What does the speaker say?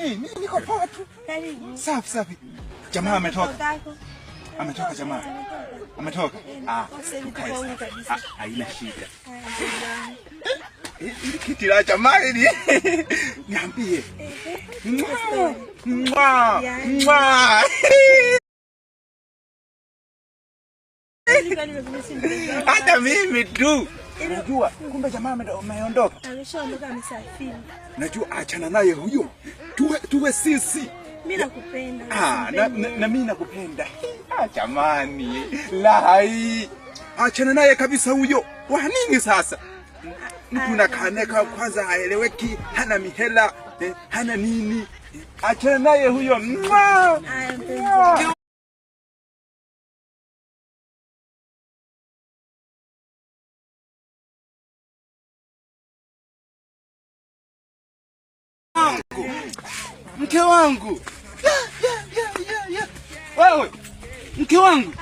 Mimi niko poa tu. Safi safi. Jamaa ametoka. Ametoka jamaa. Ametoka. Haina shida. Ili kiti la jamaa hili. Niambie. Hata mimi tu. Unajua kumbe jamaa ameondoka. Ameshaondoka, amesafiri. Najua achana naye huyo. Tuwe sisi. Mimi nakupenda. Na mimi nakupenda. Jamani. Lai. Achana naye kabisa huyo. Wa nini sasa? Mtu nakaneka kwanza haeleweki, hana mihela, hana nini. Achana naye huyo. Mke wangu. Wewe. Mke wangu.